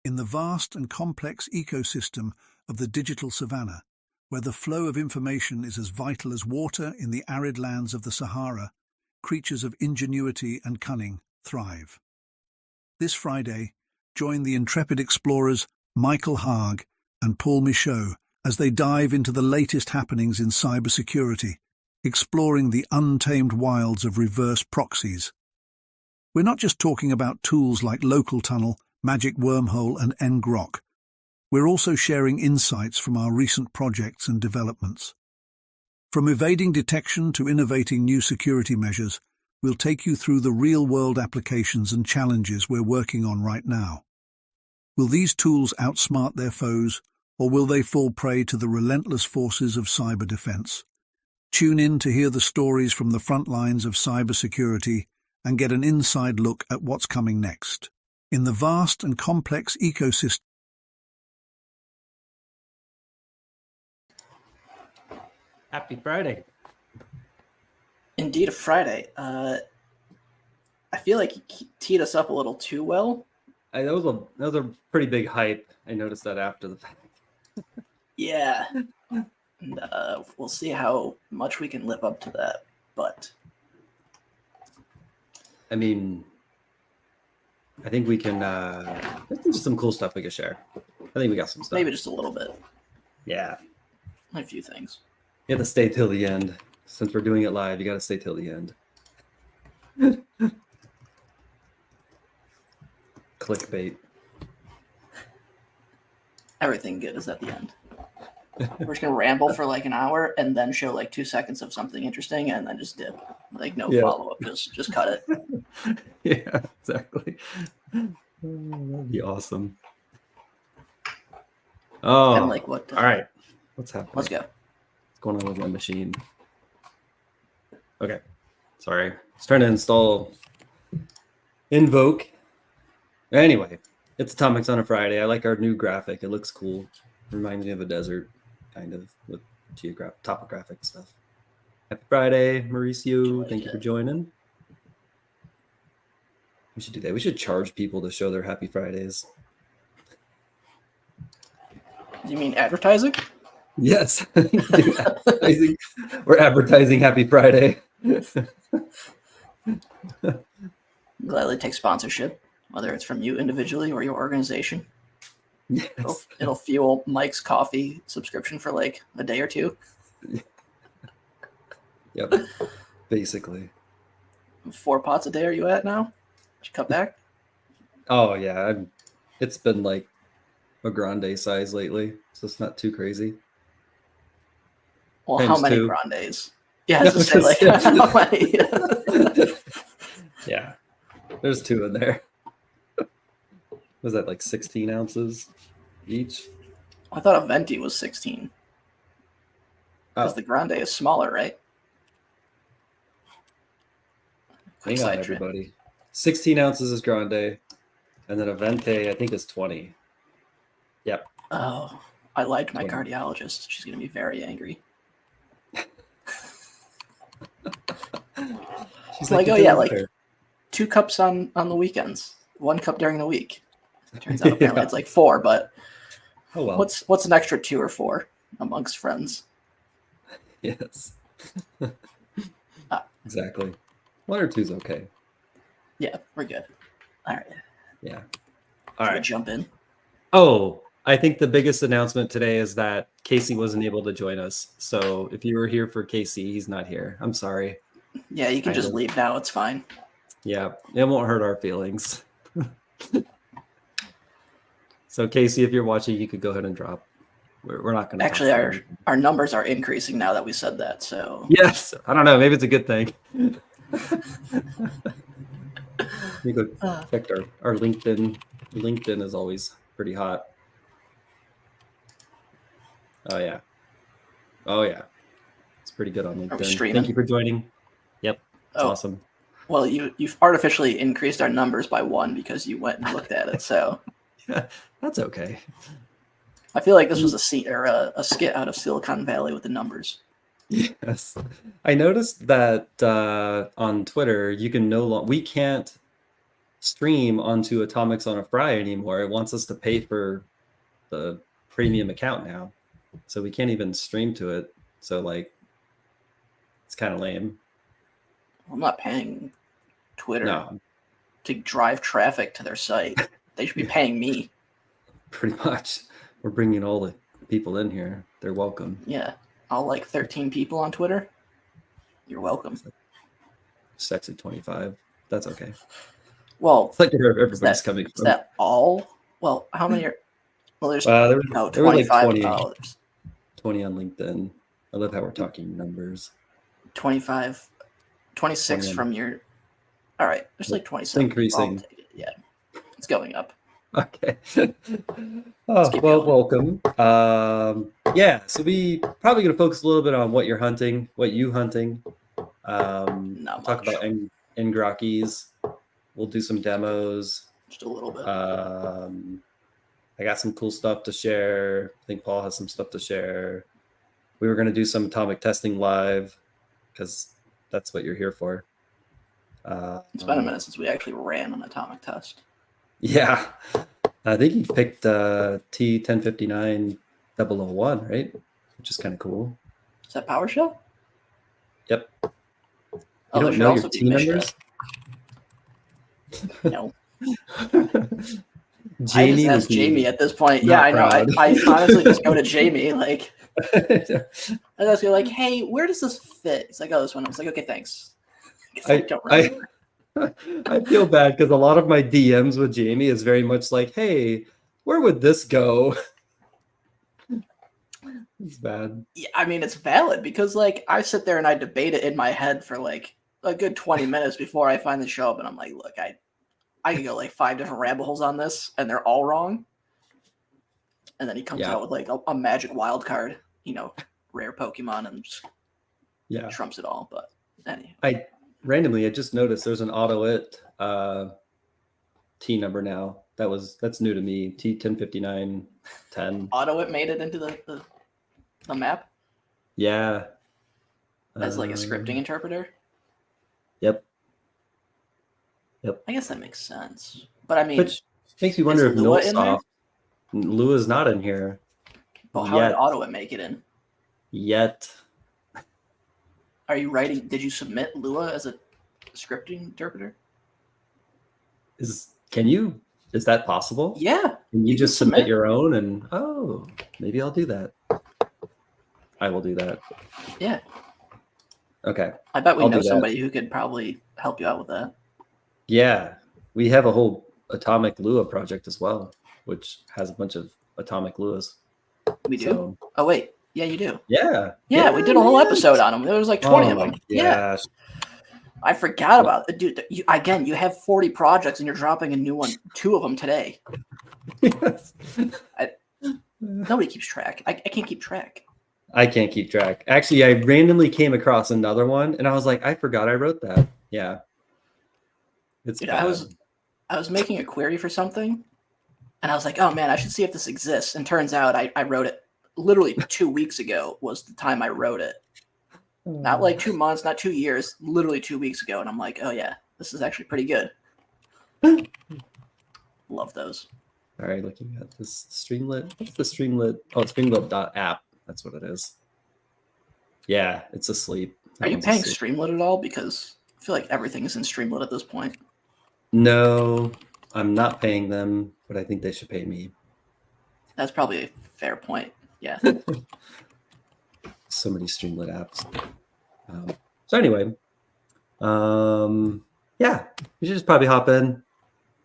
In the vast and complex ecosystem of the digital savannah, where the flow of information is as vital as water in the arid lands of the Sahara, creatures of ingenuity and cunning thrive. This Friday, join the intrepid explorers Michael Haag and Michaud as they dive into the latest happenings in cybersecurity, exploring the untamed wilds of reverse proxies. We're not just talking about tools like localtunnel, magic wormhole and NGROK. We're also sharing insights from our recent projects and developments. From evading detection to innovating new security measures, we'll take you through the real-world applications and challenges we're working on right now. Will these tools outsmart their foes, or will they fall prey to the relentless forces of cyber defense? Tune in to hear the stories from the front lines of cybersecurity and get an inside look at what's coming next. In the vast and complex ecosystem. Happy Friday. Indeed, a Friday. I feel like he teed us up a little too well. That was a pretty big hype. I noticed that after the fact. Yeah. And, we'll see how much we can live up to that. But I mean, I think we can. There's some cool stuff we could share. I think we got some stuff. maybe just a little bit. Yeah. A few things. You have to stay till the end. Since we're doing it live, you got to stay till the end. Clickbait. Everything good is at the end. We're just gonna ramble for like an hour and then show like 2 seconds of something interesting and then just dip. Like no follow-up. Just cut it. Yeah, exactly. That'd be awesome. Oh, And like what? all right. What's happening? Let's go. What's going on with my machine? Okay. Sorry. I was trying to install Invoke. Anyway, it's Atomics on a Friday. I like our new graphic. It looks cool. Reminds me of a desert, kind of, with topographic stuff. Happy Friday, Mauricio. Thank you for joining. We should do that. We should charge people to show their Happy Fridays. You mean advertising? Yes. Advertising. We're advertising Happy Friday. Gladly take sponsorship, whether it's from you individually or your organization. Yes. It'll fuel Mike's coffee subscription for like a day or two. Yep. Basically. 4 pots a day are you at now? Did you cut back? Oh yeah. It's been like a grande size lately, so it's not too crazy. Well, Times how many 2. grandes? Yeah, I was to say like how many? Yeah. There's 2 in there. Was that like 16 ounces each? I thought a venti was 16. Because Oh, the grande is smaller, right? Quick hang on, side trip. everybody. 16 ounces is grande, and then a venti, I think, is 20. Yep. Oh, I lied to my 20. cardiologist. She's going to be very angry. She's like, "You're oh yeah, doing like fair." 2 cups on the weekends, 1 cup during the week. Turns out apparently it's like 4, but Oh well. what's an extra 2 or 4 amongst friends? Yes. Ah. Exactly. 1 or 2 is okay. Yeah, we're good. All right. Yeah. All All right. right. Jump in. Oh, I think the biggest announcement today is that Casey wasn't able to join us. So if you were here for Casey, he's not here. I'm sorry. Yeah, you can just leave now. It's fine. Yeah, it won't hurt our feelings. So Casey, if you're watching, you could go ahead and drop. We're not going to Actually, our numbers are increasing now that we said that. So yes, I don't know. Maybe it's a good thing. You could check our LinkedIn. LinkedIn is always pretty hot. Oh yeah. Oh yeah. It's pretty good on LinkedIn. streaming? Thank you for joining. Yep. It's awesome. Well, you've artificially increased our numbers by 1 because you went and looked at it. So Yeah, that's okay. I feel like this was a skit out of Silicon Valley with the numbers. Yes. I noticed that on Twitter, you can we can't stream onto Atomics on a Fry anymore. It wants us to pay for the premium account now, so we can't even stream to it. So like, it's kind of lame. I'm not paying Twitter No, to drive traffic to their site. They should be paying me. pretty much. We're bringing all the people in here. They're welcome. Yeah, all like 13 people on Twitter. You're welcome. Sexy 25. That's okay. Well, It's like where everybody's coming is from. that all? Well, how many are? Well, there's There were like 25. 20, Oh, there's 20 on LinkedIn. I love how we're talking numbers. 25, 26 20. from your. All right, there's like 27. Increasing. I'll take it. Yeah, it's going up. Okay. Oh, well, welcome. Yeah, so we probably going to focus a little bit on what you're hunting, what you hunting. Not Talk much. about NGROKs. We'll do some demos. Just a little bit. I got some cool stuff to share. I think Paul has some stuff to share. We were going to do some atomic testing live because that's what you're here for. It's been a minute since we actually ran an atomic test. Yeah. I think you picked T1059 001, right? Which is kind of cool. Is that PowerShell? Yep. You Oh, don't there know should your also T be numbers? No. I Jamie just would asked be Jamie at this point. not Yeah, I know. proud. I honestly just go to Jamie. Like, I was like, hey, where does this fit? He's like, oh, this one. I was like, okay, thanks. 'Cause I don't remember. I feel bad because a lot of my DMs with Jamie is very much like, hey, where would this go? It's bad. Yeah, I mean, it's valid because like I sit there and I debate it in my head for like a good 20 minutes before I finally show up, and I'm like, look, I could go like 5 different rabbit holes on this, and they're all wrong. And then he comes out with like a magic wild card, rare Pokemon, and just trumps it all. But anyway, I just noticed there's an auto-it T number now. That's new to me. T105910. auto it made it into the map Yeah. as like a scripting interpreter. Yep. I guess that makes sense. But I mean, Which makes me wonder if Lua in there? Lua's not in here. Well, how did auto it make it in? Yet. Are you writing? Did you submit Lua as a scripting interpreter? Is that possible? Yeah. Can you just submit your own and maybe I'll do that. I will do that. Yeah. Okay. I bet we I'll know do that. somebody who could probably help you out with that. Yeah. We have a whole Atomic Lua project as well, which has a bunch of Atomic Luas. We do? So, Oh, wait. Yeah, you do. yeah. Yeah, we did a whole episode on them. There was like 20 of them. Yeah. I forgot about it. Dude, you have 40 projects and you're dropping a new one, 2 of them today. Yes. Nobody keeps track. I can't keep track. I can't keep track. Actually, I randomly came across another one and I was like, I forgot I wrote that. Yeah. It's Dude, bad. I was making a query for something and I was like, oh man, I should see if this exists. And turns out I wrote it literally 2 weeks ago was the time I wrote it. Not like 2 months, not 2 years, literally 2 weeks ago. And I'm like, oh yeah, this is actually pretty good. Love those. All right, looking at this Streamlit. What's the Streamlit? Oh, Streamlit.app. That's what it is. Yeah, it's asleep. Are you paying Streamlit at all? Because I feel like everything is in Streamlit at this point. No, I'm not paying them, but I think they should pay me. That's probably a fair point. Yeah. So many Streamlit apps. So anyway, yeah, we should just probably hop in.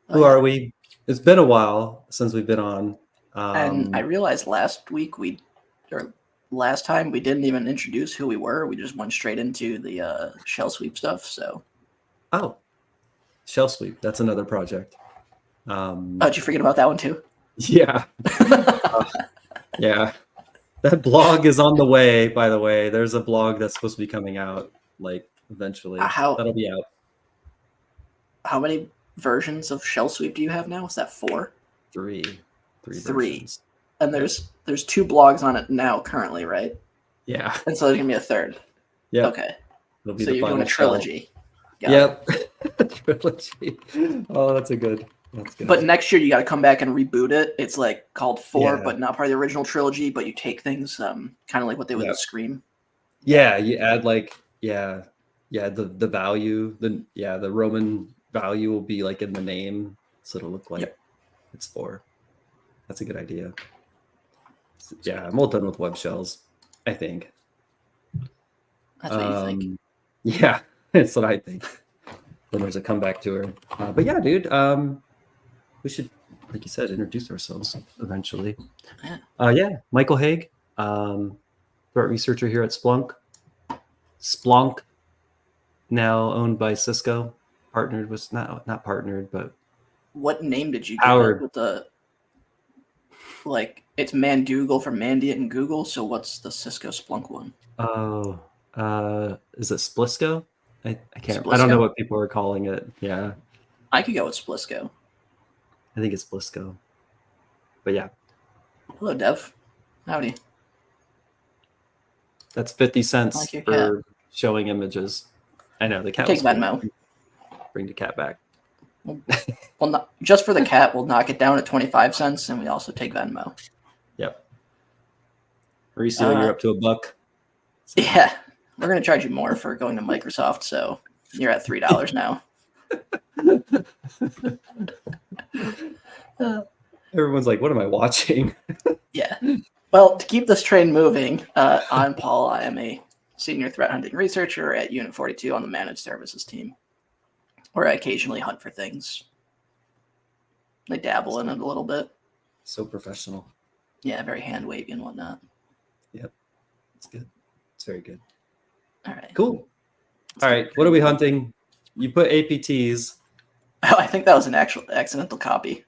Who are we? It's been a while since we've been on. And I realized last time we didn't even introduce who we were. We just went straight into the shell sweep stuff. So. Oh, shell sweep. That's another project. Did you forget about that one too? Yeah. Yeah. That blog is on the way, by the way. There's a blog that's supposed to be coming out, like, eventually. That'll be out. How many versions of shell sweep do you have now? Is that 4? Three. Versions. And there's 2 blogs on it now currently, right? Yeah. And so there's going to be a 3rd. Yeah. Okay. It'll be so you're doing a trilogy. Got Yep. Trilogy. Oh, that's good. But next year you got to come back and reboot it. It's like called 4, Yeah. but not part of the original trilogy. But you take things kind of like what they would with Scream. Yeah, you add like the value, the Roman value will be like in the name, so it'll look like it's 4. That's a good idea. Yeah, I'm all done with web shells, I think. That's what you think. Yeah, that's what I think. Then there's a comeback to her. But yeah, dude, we should, like you said, introduce ourselves eventually. Yeah. Michael Haag, threat researcher here at Splunk. Splunk, now owned by Cisco, partnered with not partnered, but what name did you Howard. give it with the it's Mandougal from Mandiant and Google, so what's the Cisco Splunk one? Oh, is it Splisco? I can't. Splisco? I don't know what people are calling it. Yeah, I could go with Splisco. I think it's Splisco. But yeah. Hello, Dev. Howdy. That's 50 cents like for showing images. I know the cat. Take Venmo. Bring the cat back. Well, not, just for the cat, we'll knock it down at 25 cents, and we also take Venmo. Yep. Mauricio, you're up to $1. So. Yeah, we're gonna charge you more for going to Microsoft, so you're at $3 now. Everyone's like, "What am I watching?" Yeah. Well, to keep this train moving, I'm Paul. I am a senior threat hunting researcher at Unit 42 on the managed services team, where I occasionally hunt for things. I dabble in it a little bit. So professional. Yeah, very hand wavy and whatnot. Yep, it's good. It's very good. All right. Cool. All right, what are we hunting? You put APTs. Oh, I think that was an actual accidental copy.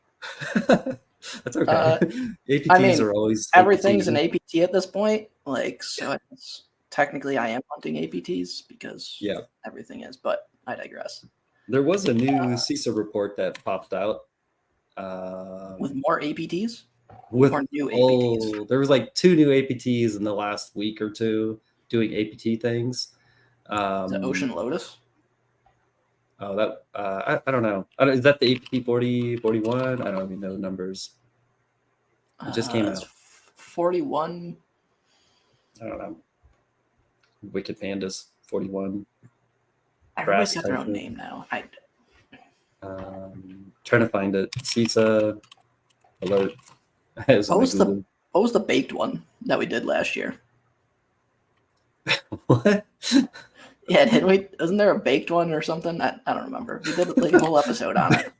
That's okay. APTs are always everything's APTs. an APT at this point. So technically I am hunting APTs because everything is, but I digress. There was a new CISA report that popped out. With more APTs? With or new APTs? There was like 2 new APTs in the last week or two doing APT things. The Ocean Lotus? Oh, that I don't know. Is that the APT 40, 41? I don't even know the numbers. It just came out. 41. I don't know. Wicked Pandas 41. Everybody's got their own name now. Trying to find it. CISA alert. What was the baked one that we did last year? What? Yeah, didn't we? Isn't there a baked one or something? I don't remember. We did like a whole episode on it.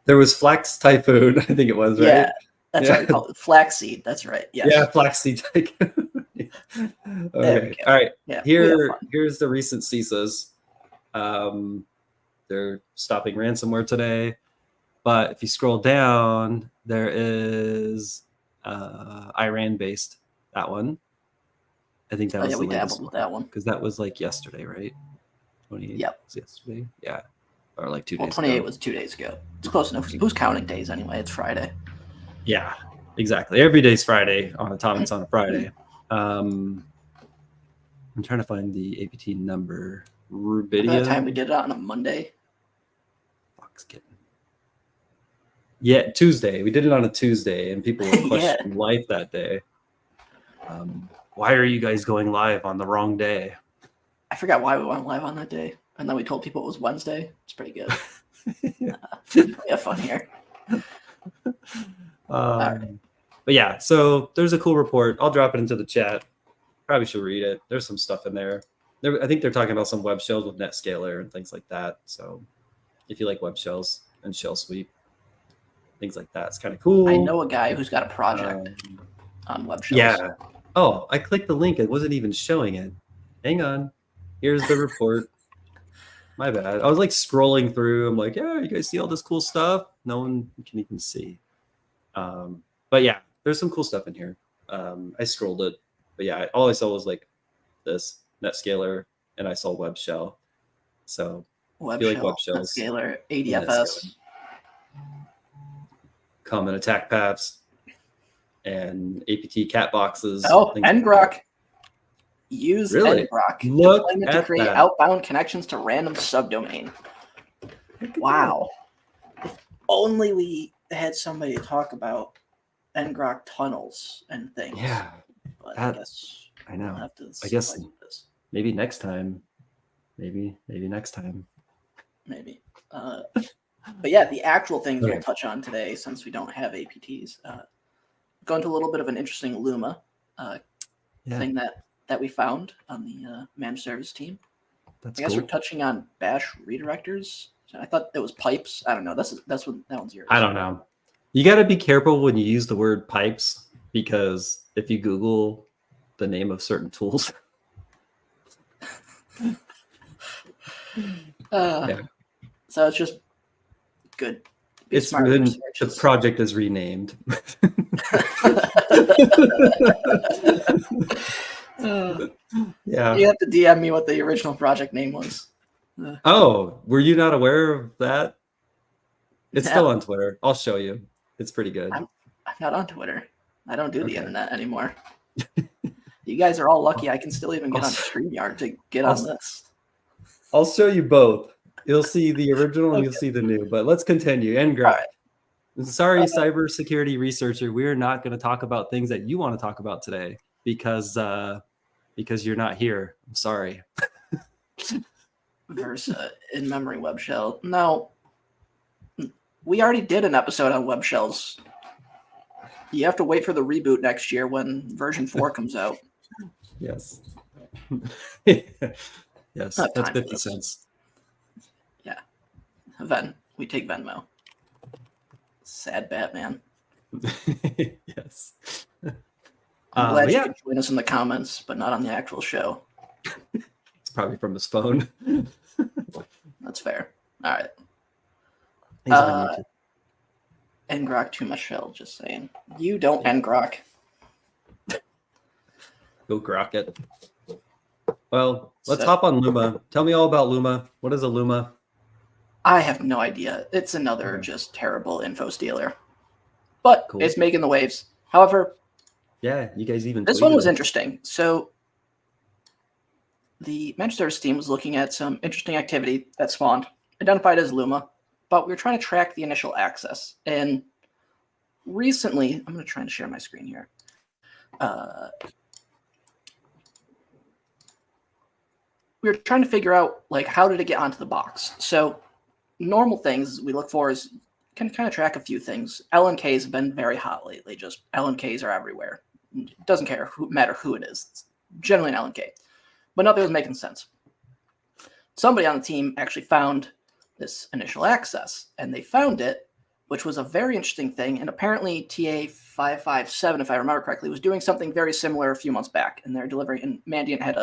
There was Flax Typhoon, I think it was, right? Yeah, that's what we call it. Flaxseed. That's right. Yes. Yeah, Flaxseed Typhoon. Okay. All right. Yeah, here's the recent CISAs. They're stopping ransomware today. But if you scroll down, there is Iran-based, that one. I think that was we dabbled with that one. Because that was like yesterday, right? 28. Yep. Was yesterday? Yeah. Or like 2 days 28 ago. Was 2 days ago. It's close enough. Who's counting days anyway? It's Friday. Yeah, exactly. Every day's Friday on Atomics on a Friday. I'm trying to find the APT number. Rubidia. By the time we did it on a Monday. Fuck's kidding. Yeah, Tuesday. We did it on a Tuesday, and people were questioning life that day. Why are you guys going live on the wrong day? I forgot why we went live on that day, and then we told people it was Wednesday. It's pretty good. We have fun here. But yeah, so there's a cool report. I'll drop it into the chat. Probably should read it. There's some stuff in there. I think they're talking about some web shells with NetScaler and things like that. So if you like web shells and shell sweep, things like that, it's kind of cool. I know a guy who's got a project on web shells. Yeah. Oh, I clicked the link. It wasn't even showing it. Hang on. Here's the report. My bad. I was like scrolling through. I'm like, yeah, you guys see all this cool stuff? No one can even see. But yeah, there's some cool stuff in here. I scrolled it. But yeah, all I saw was like this NetScaler, and I saw web shell. So web if you shell, like web shells, NetScaler, ADFS, common attack paths, and APT cat boxes. Oh, NGROK. Use Really? NGROK Look deployment to at create that. outbound connections to random subdomain. Wow. If only we had somebody to talk about NGROK tunnels and things. Yeah. But That- I guess I know. we'll have to I guess suffice with this. maybe next time. Maybe next time. Maybe. But yeah, the actual things Okay. we'll touch on today, since we don't have APTs, go into a little bit of an interesting Luma thing that we found on the managed service team. That's I guess cool. we're touching on bash redirectors. I thought it was pipes. I don't know. That's what that one's yours. I don't know. You got to be careful when you use the word pipes, because if you Google the name of certain tools, yeah. So it's just good. Be It's smart with been, your the searches. project is renamed. Yeah. You have to DM me what the original project name was. Oh, were you not aware of that? It's No. still on Twitter. I'll show you. It's pretty good. I'm not on Twitter. I don't do the Okay. internet anymore. You guys are all lucky I can still even get on StreamYard to get on this. I'll show you both. You'll see the original and Okay. you'll see the new. But let's continue. NGROK. All right. Sorry, cybersecurity researcher. We're not going to talk about things that you want to talk about today because you're not here. I'm sorry. Versa in memory web shell. No, we already did an episode on web shells. You have to wait for the reboot next year when version 4 comes out. Yes. Yes, Not that's time for 50 this. cents. Yeah. We take Venmo. Sad Batman. Yes. I'm glad you yeah, could join us in the comments, but not on the actual show. it's probably from his phone. That's fair. All right. He's on YouTube. NGROK too much shell, just saying. You don't NGROK. Go grok it. Well, let's hop on Luma. Tell me all about Luma. What is a Luma? I have no idea. It's another just terrible info stealer. But Cool. it's making the waves. However, Yeah, you guys even this one tweeted was it. interesting. So the managed service team was looking at some interesting activity that spawned, identified as Luma, but we were trying to track the initial access. And recently, I'm going to try and share my screen here. We were trying to figure out, like, how did it get onto the box? So normal things we look for is can kind of track a few things. LNKs have been very hot lately. Just LNKs are everywhere. It doesn't matter who it is. It's generally an LNK. But nothing was making sense. Somebody on the team actually found this initial access, and they found it, which was a very interesting thing. And apparently TA557, if I remember correctly, was doing something very similar a few months back, and they're delivering. And Mandiant had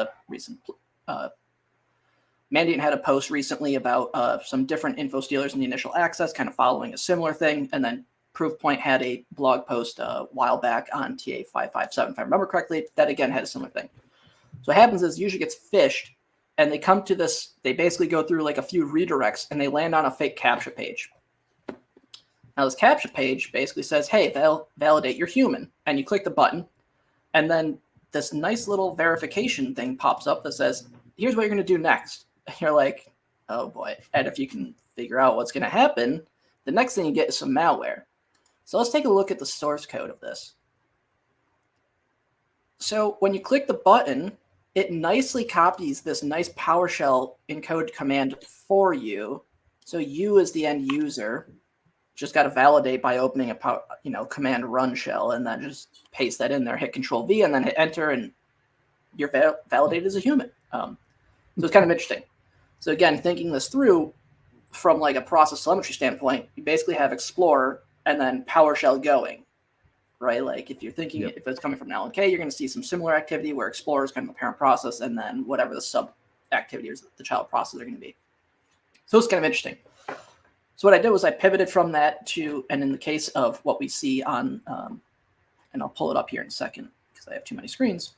a post recently about some different info stealers in the initial access, kind of following a similar thing. And then Proofpoint had a blog post a while back on TA557, if I remember correctly, that again had a similar thing. So what happens is usually gets fished, and they come to this, they basically go through like a few redirects, and they land on a fake CAPTCHA page. Now this CAPTCHA page basically says, hey, validate you're human. And you click the button, and then this nice little verification thing pops up that says, here's what you're going to do next. And you're like, oh boy. And if you can figure out what's going to happen, the next thing you get is some malware. So let's take a look at the source code of this. So when you click the button, it nicely copies this nice PowerShell encode command for you. So you as the end user just got to validate by opening a command run shell, and then just paste that in there, hit Control V, and then hit enter, and you're validated as a human. So it's kind of interesting. So again, thinking this through from like a process telemetry standpoint, you basically have Explorer and then PowerShell going, right? Like if you're thinking, if it's coming from an LNK, you're going to see some similar activity where Explorer is kind of the parent process, and then whatever the sub activities the child process are going to be. So it's kind of interesting. So what I did was I pivoted from that to, and in the case of what we see on, and I'll pull it up here in a second because I have too many screens,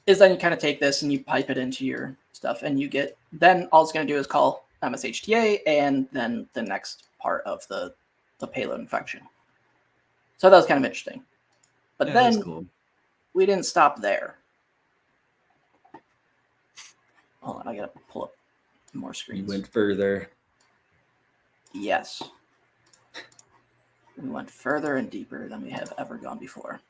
is then you kind of take this and you pipe it into your stuff, and you get, then all it's going to do is call MSHTA and then the next part of the payload infection. So that was kind of interesting. But then we didn't stop there. Hold on, I gotta pull up more You screens. went further. Yes. We went further and deeper than we have ever gone before.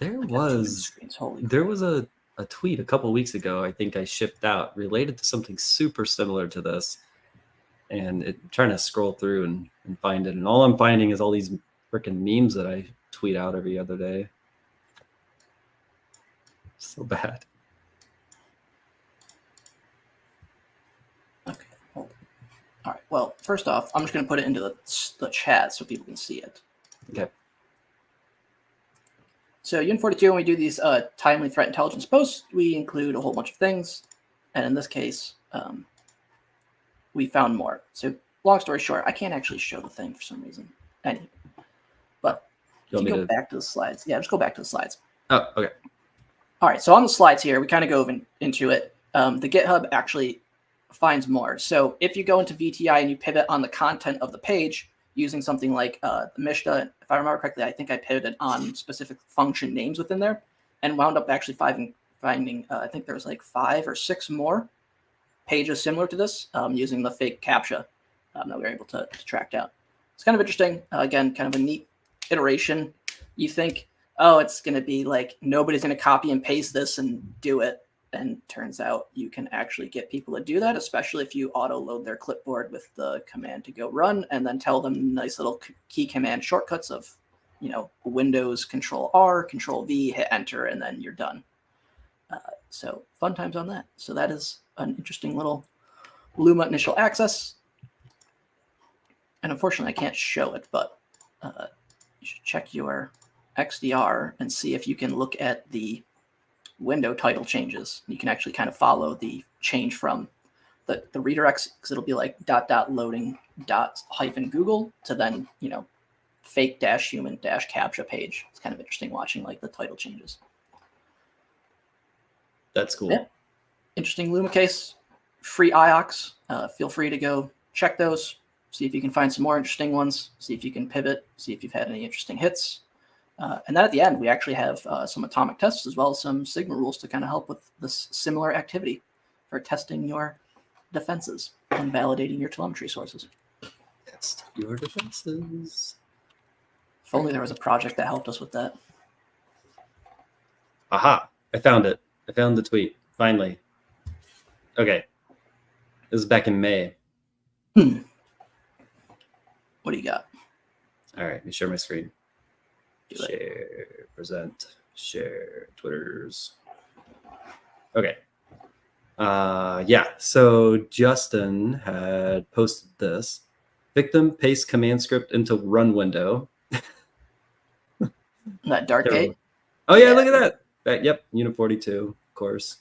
There I got too many was screens. Holy there crap. was a tweet a couple weeks ago, I think I shipped out, related to something super similar to this. And trying to scroll through and find it. And all I'm finding is all these freaking memes that I tweet out every other day. So bad. Okay. Hold on. All right. Well, first off, I'm just going to put it into the chat so people can see it. Okay. So Unit 42, when we do these timely threat intelligence posts, we include a whole bunch of things. And in this case, we found more. So long story short, I can't actually show the thing for some reason. Anyway, but if you go back to the slides. Yeah, just go back to the slides. Oh, okay. All right, so on the slides here, we kind of go into it. The GitHub actually finds more. So if you go into VTI and you pivot on the content of the page using something like the Mishta, if I remember correctly, I think I pivoted on specific function names within there and wound up actually finding I think there was like 5 or 6 more pages similar to this using the fake CAPTCHA that we were able to track down. It's kind of interesting. Again, kind of a neat iteration. You think, oh, it's going to be like nobody's going to copy and paste this and do it. And turns out you can actually get people to do that, especially if you auto load their clipboard with the command to go run and then tell them nice little key command shortcuts of, Windows Control R, Control V, hit enter, and then you're done. So fun times on that. So that is an interesting little Luma initial access. And unfortunately, I can't show it, but you should check your XDR and see if you can look at the window title changes. You can actually kind of follow the change from the redirects, because it'll be like ... loading ... -Google to then, fake -human -captcha page. It's kind of interesting watching like the title changes. That's cool. Yeah. Interesting Luma case. Free IOCs. Feel free to go check those. See if you can find some more interesting ones. See if you can pivot. See if you've had any interesting hits. And then at the end, we actually have some atomic tests as well as some Sigma rules to kind of help with this similar activity for testing your defenses and validating your telemetry sources. Test your defenses. If only there was a project that helped us with that. Aha! I found it. I found the tweet. Finally. Okay. This is back in May. What do you got? All right. Let me share my screen. Do it. Share, present, share, Twitters. Okay. Yeah. So Justin had posted this. Victim paste command script into run window. That dark gate? Oh yeah, look at that. Yep, Unit 42, of course.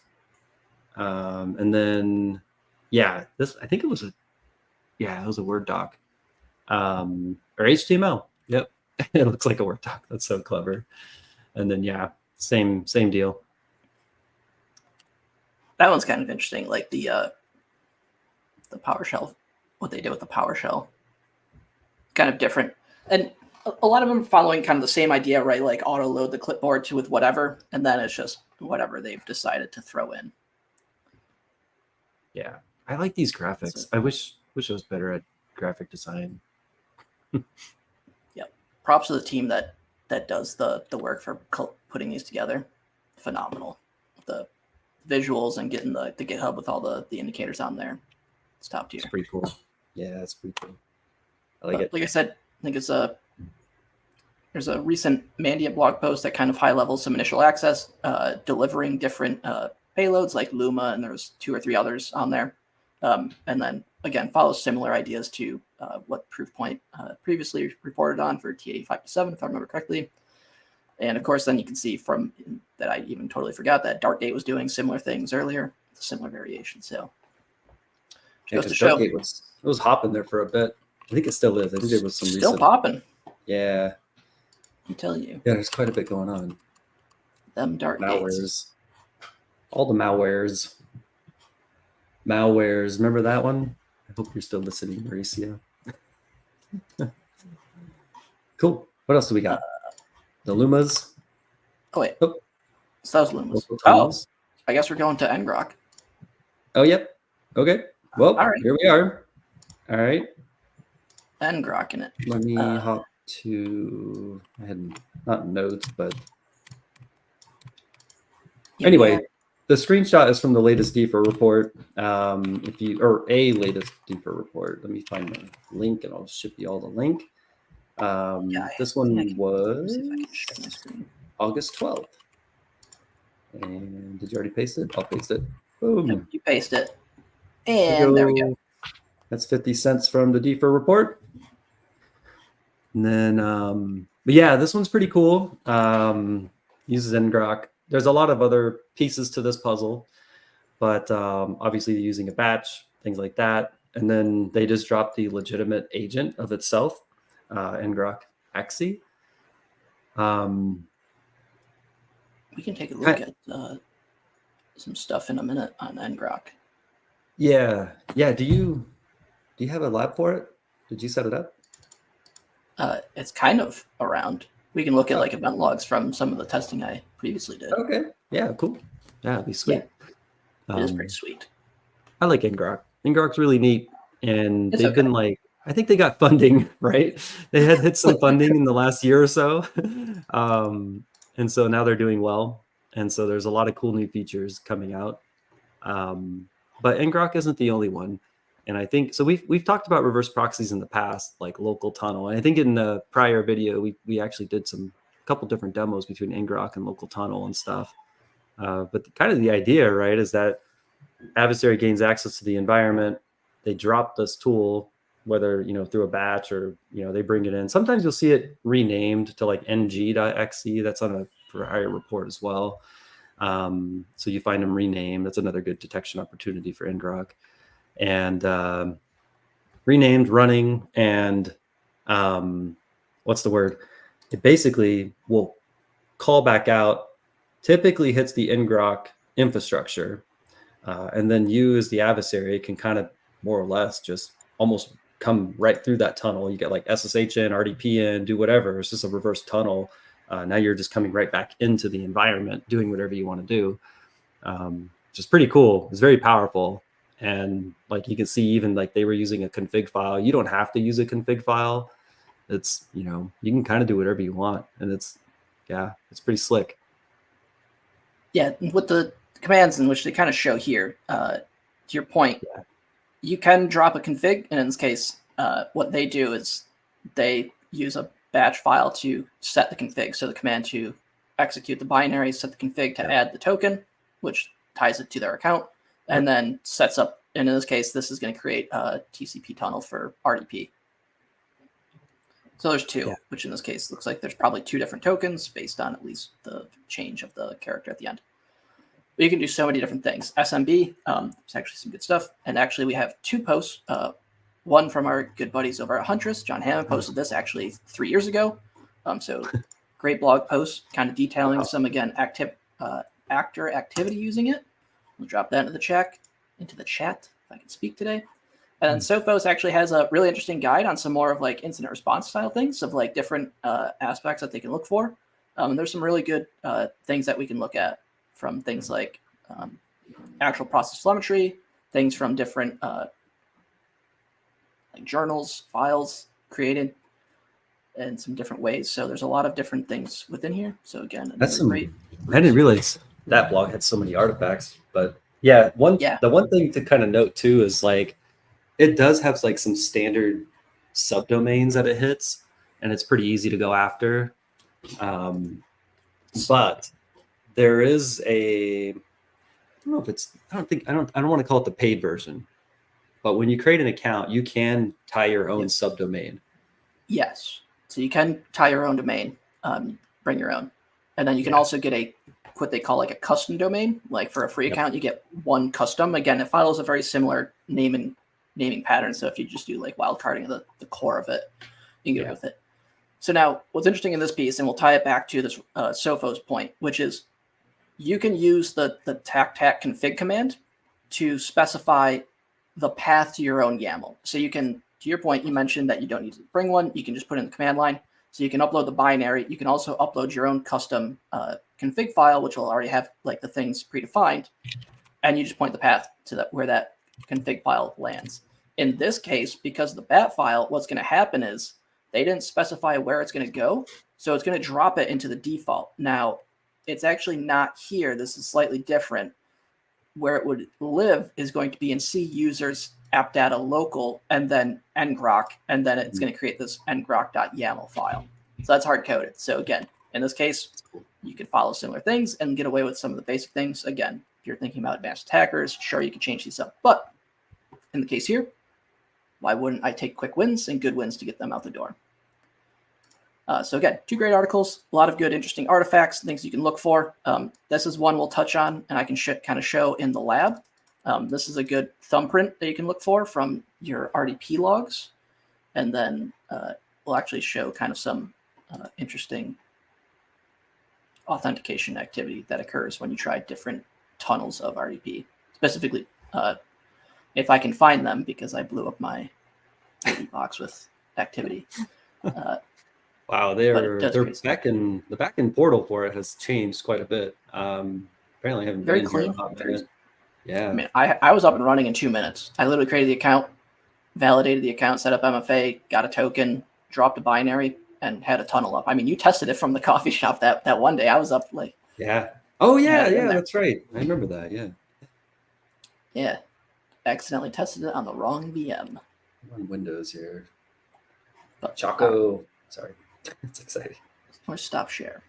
And then, yeah, this, I think it was a Word doc, or HTML. Yep, it looks like a Word doc. That's so clever. And then, yeah, same deal. That one's kind of interesting. Like the PowerShell, what they did with the PowerShell, kind of different. And a lot of them are following kind of the same idea, right? Like auto load the clipboard to with whatever, and then it's just whatever they've decided to throw in. Yeah, I like these graphics. I wish I was better at graphic design. Yep. Props to the team that does the work for putting these together. Phenomenal. The visuals and getting the GitHub with all the indicators on there. It's top tier. It's pretty cool. Yeah, it's pretty cool. I like it. Like I said, I think there's a recent Mandiant blog post that kind of high level some initial access, delivering different payloads like Luma, and there's 2 or 3 others on there. And then again, follows similar ideas to what Proofpoint previously reported on for TA5-7, if I remember correctly. And of course, then you can see from that, I even totally forgot that Darkgate was doing similar things earlier, similar variation. So Yeah, goes to show it was hopping there for a bit. I think it still is. I think there was some still recent... popping. Yeah. I'm telling you. Yeah, there's quite a bit going on. Them dark Malwares. gates. All the malwares. Remember that one? I hope you're still listening, Mauricio. Cool. What else do we got? The Lumas. Oh wait, Oh, so that was Luminous. local Oh, tunnels. I guess we're going to NGROK. Oh, yep. Okay. Well, All right. here we are. All right. NGROK in it. Let me hop to, I had not notes, but anyway, the screenshot is from the latest DFIR report. If you, or a latest DFIR report, let me find the link and I'll ship you all the link. This one was see if I can share my screen. August 12th. And did you already paste it? I'll paste it. Boom. Yep, you paste it. And there we go. That's 50 cents from the DFIR report. And then, but yeah, this one's pretty cool. Uses NGROK. There's a lot of other pieces to this puzzle, but obviously using a batch, things like that. And then they just dropped the legitimate agent of itself, NGROK Axie. We can take a look at some stuff in a minute on NGROK. Yeah. Do you have a lab for it? Did you set it up? It's kind of around. We can look at like event logs from some of the testing I previously did. Okay. Yeah, cool. Yeah, that'd be sweet. Yeah. It is pretty sweet. I like NGROK. NGROK's really neat. And they've been like, I think they got funding, right? They had hit some funding in the last year or so. And so now they're doing well. And so there's a lot of cool new features coming out. But NGROK isn't the only one. And I think, so we've talked about reverse proxies in the past, like localtunnel. And I think in the prior video, we actually did a couple different demos between NGROK and localtunnel and stuff. But kind of the idea, right, is that adversary gains access to the environment. They drop this tool, whether, through a batch or, they bring it in. Sometimes you'll see it renamed to like ng.xe. That's on a prior report as well. So you find them renamed. That's another good detection opportunity for NGROK. And renamed, running, and what's the word? It basically will call back out, typically hits the NGROK infrastructure, and then you as the adversary can kind of more or less just almost come right through that tunnel. You get like SSH in, RDP in, do whatever. It's just a reverse tunnel. Now you're just coming right back into the environment, doing whatever you want to do, which is pretty cool. It's very powerful. And like you can see, even like they were using a config file. You don't have to use a config file. It's, you can kind of do whatever you want. And it's pretty slick. Yeah, with the commands in which they kind of show here, to your point, you can drop a config. And in this case, what they do is they use a batch file to set the config. So the command to execute the binary, set the config to add the token, which ties it to their account, and then sets up, and in this case, this is going to create a TCP tunnel for RDP. So there's two, which in this case looks like there's probably two different tokens based on at least the change of the character at the end. But you can do so many different things. SMB, there's actually some good stuff. And actually we have two posts, one from our good buddies over at Huntress. John Hammond posted this actually 3 years ago. So great blog post, kind of detailing some, again, actor activity using it. We'll drop that into the chat, if I can speak today. And then Sophos actually has a really interesting guide on some more of like incident response style things of like different aspects that they can look for. And there's some really good things that we can look at from things like actual process telemetry, things from different like journals, files created in some different ways. So there's a lot of different things within here. So again, that's great. I didn't realize that blog had so many artifacts, but the one thing to kind of note too is like it does have like some standard subdomains that it hits, and it's pretty easy to go after. But there is I don't want to call it the paid version, but when you create an account, you can tie your own subdomain. Yes. So you can tie your own domain, bring your own. And then you can also get what they call like a custom domain. Like for a free account, you get one custom. Again, it follows a very similar naming pattern. So if you just do like wildcarding of the core of it, you can get with it. So now what's interesting in this piece, and we'll tie it back to this Sophos point, which is you can use the tac config command to specify the path to your own YAML. So you can, to your point, you mentioned that you don't need to bring one. You can just put in the command line. So you can upload the binary. You can also upload your own custom config file, which will already have like the things predefined, and you just point the path to where that config file lands. In this case, because of the bat file, what's going to happen is they didn't specify where it's going to go, so it's going to drop it into the default. Now, it's actually not here. This is slightly different. Where it would live is going to be in C users app data local and then NGROK, and then it's going to create this ngrok.yaml file. So that's hard coded. So again, in this case, you can follow similar things and get away with some of the basic things. Again, if you're thinking about advanced attackers, sure, you can change these up. But in the case here, why wouldn't I take quick wins and good wins to get them out the door? So again, 2 great articles, a lot of good, interesting artifacts, things you can look for. This is one we'll touch on, and I can kind of show in the lab. This is a good thumbprint that you can look for from your RDP logs. And then we'll actually show kind of some interesting authentication activity that occurs when you try different tunnels of RDP. Specifically, if I can find them, because I blew up my box with activity. Wow, they're the backend portal for it has changed quite a bit. Apparently, I haven't very been clean. here a hot minute. Yeah. I mean, I was up and running in 2 minutes. I literally created the account, validated the account, set up MFA, got a token, dropped a binary, and had a tunnel up. I mean, you tested it from the coffee shop that one day. I was up like. Yeah. Oh yeah, that's right. I remember that. Yeah. Yeah. Accidentally tested it on the wrong VM. I'm on Windows here. But Choco. Sorry. It's exciting. Or stop share.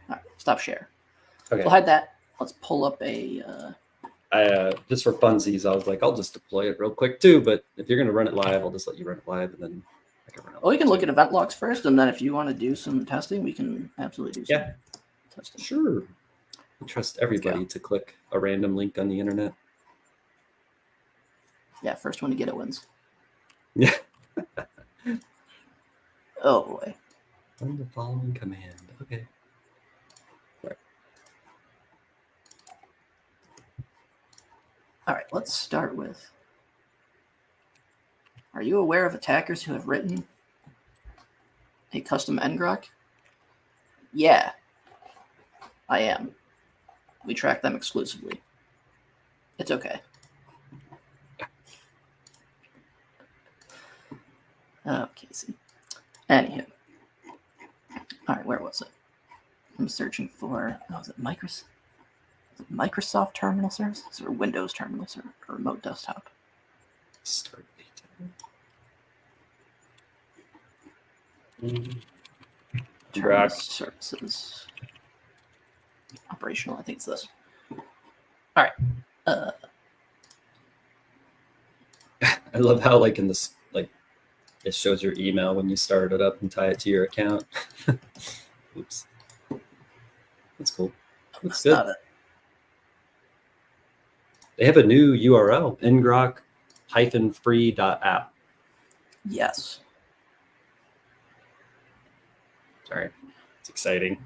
All right, stop share. Okay. We'll hide that. Let's pull up a. I just for funsies, I was like, I'll just deploy it real quick too. But if you're gonna run it live, I'll just let you run it live, and then I can run it. Well, we can look at event logs first, and then if you want to do some testing, we can absolutely do some testing. Sure. I trust everybody to click a random link on the internet. Yeah, first one to get it wins. Yeah. Oh boy. Run the following command. Okay. All right, let's start with. Are you aware of attackers who have written a custom NGROK? Yeah, I am. We track them exclusively. It's okay. Oh, Casey. Anywho. All right, where was it? I'm searching for, is it Microsoft Terminal Services or Windows Terminal Service or Remote Desktop? Start Terminal Services. Operational, I think it's this. All right. I love how like in this it shows your email when you start it up and tie it to your account. Oops. That's cool. That's good. They have a new URL, ngrok-free.app. Yes. Sorry. It's exciting.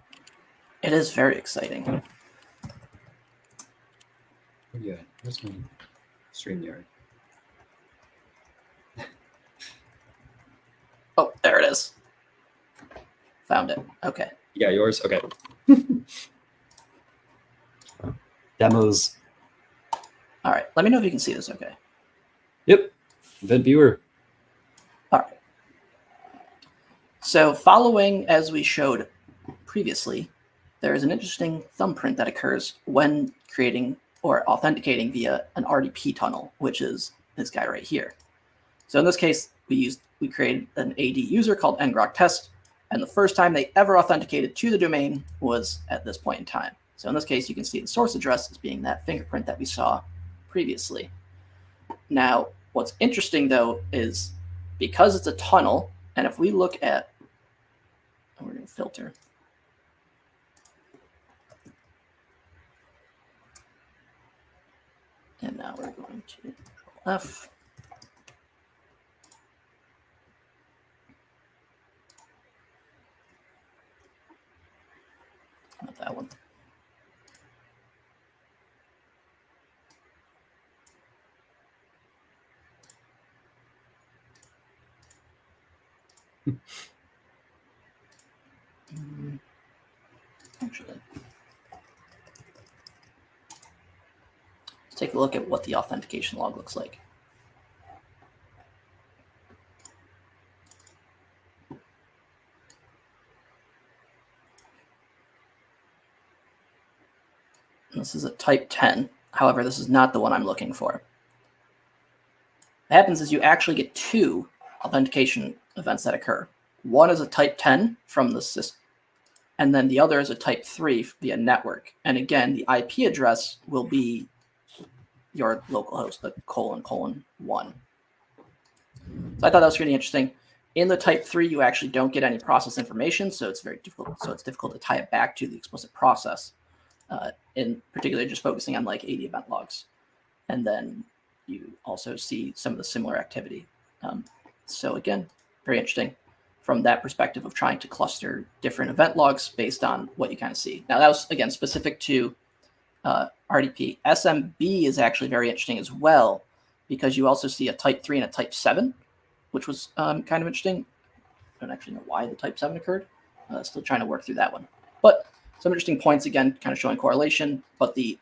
It is very exciting. Yeah, where's my StreamYard? Oh, there it is. Found it. Okay. Yeah, yours? Okay. Demos. All right. Let me know if you can see this okay. Yep. Event viewer. All right. So following as we showed previously, there is an interesting thumbprint that occurs when creating or authenticating via an RDP tunnel, which is this guy right here. So in this case, we created an AD user called NGROK test, and the first time they ever authenticated to the domain was at this point in time. So in this case, you can see the source address as being that fingerprint that we saw previously. Now, what's interesting though is because it's a tunnel, and if we look at, we're going to filter. And now we're going to Control F. Not that one. Actually, let's take a look at what the authentication log looks like. This is a type 10. However, this is not the one I'm looking for. What happens is you actually get 2 authentication events that occur. One is a type 10 from the system, and then the other is a type 3 via network. And again, the IP address will be your localhost, the ::1. So I thought that was really interesting. In the type 3, you actually don't get any process information, so it's very difficult. So it's difficult to tie it back to the explicit process. In particular, just focusing on like 80 event logs. And then you also see some of the similar activity. So again, very interesting from that perspective of trying to cluster different event logs based on what you kind of see. Now that was, again, specific to RDP. SMB is actually very interesting as well, because you also see a type 3 and a type 7, which was kind of interesting. I don't actually know why the type 7 occurred. Still trying to work through that one. But some interesting points, again, kind of showing correlation. But the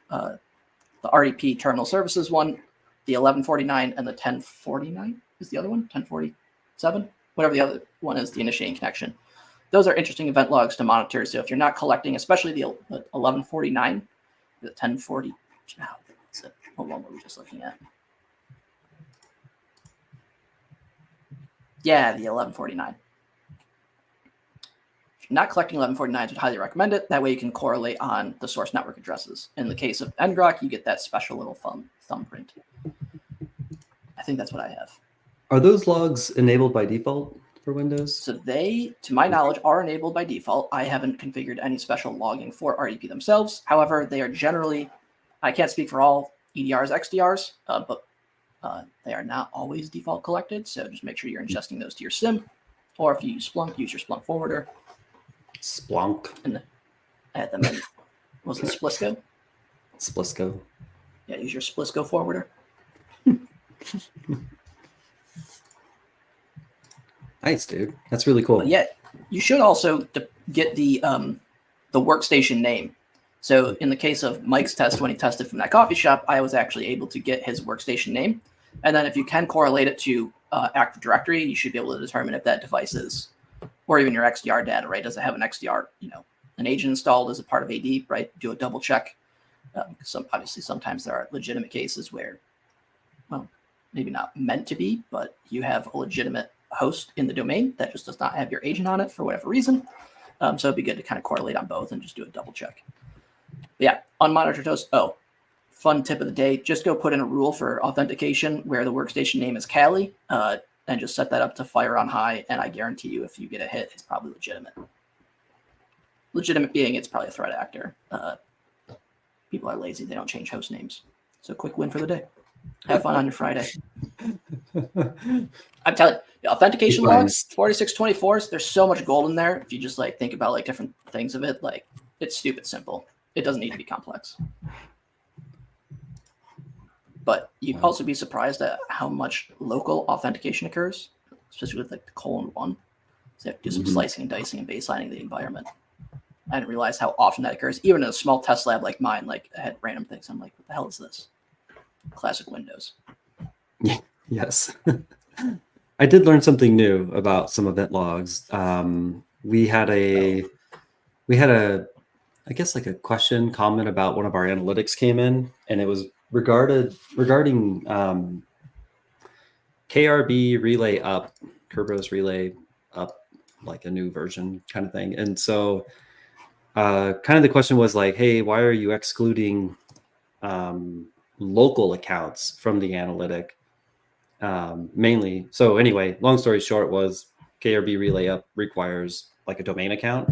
RDP terminal services one, the 1149 and the 1049 is the other one, 1047, whatever the other one is, the initiating connection. Those are interesting event logs to monitor. So if you're not collecting, especially the 1149, the 1040, hold on, what were we just looking at? Yeah, the 1149. If you're not collecting 1149s, I would highly recommend it. That way you can correlate on the source network addresses. In the case of NGROK, you get that special little thumbprint. I think that's what I have. Are those logs enabled by default for Windows? So they, to my knowledge, are enabled by default. I haven't configured any special logging for RDP themselves. However, they are generally, I can't speak for all EDRs, XDRs, but they are not always default collected. So just make sure you're ingesting those to your SIM. Or if you use Splunk, use your Splunk forwarder. Splunk. And add them in. Was it Splisco? Splisco. Yeah, use your Splisco forwarder. Nice, dude. That's really cool. But yeah, you should also get the workstation name. So in the case of Mike's test, when he tested from that coffee shop, I was actually able to get his workstation name. And then if you can correlate it to Active Directory, you should be able to determine if that device is, or even your XDR data, right? Does it have an XDR, an agent installed as a part of AD, right? Do a double check. Obviously, sometimes there are legitimate cases where, well, maybe not meant to be, but you have a legitimate host in the domain that just does not have your agent on it for whatever reason. So it'd be good to kind of correlate on both and just do a double check. But yeah, unmonitored host. Oh, fun tip of the day. Just go put in a rule for authentication where the workstation name is Cali and just set that up to fire on high. And I guarantee you, if you get a hit, it's probably legitimate. Legitimate being it's probably a threat actor. People are lazy. They don't change host names. So quick win for the day. Have fun on your Friday. I'm telling you, the authentication logs, 4624s, there's so much gold in there. If you just think about different things of it, it's stupid simple. It doesn't need to be complex. But you'd also be surprised at how much local authentication occurs, especially with the ::1. So you have to do some slicing and dicing and baselining the environment. I didn't realize how often that occurs, even in a small test lab like mine. I had random things. I'm like, what the hell is this? Classic Windows. Yes. I did learn something new about some event logs. We had a, I guess a question, comment about one of our analytics came in, and it was regarding KRB relay up, Kerberos relay up, a new version kind of thing. And so kind of the question was hey, why are you excluding local accounts from the analytic? Mainly. So anyway, long story short was KRB relay up requires a domain account.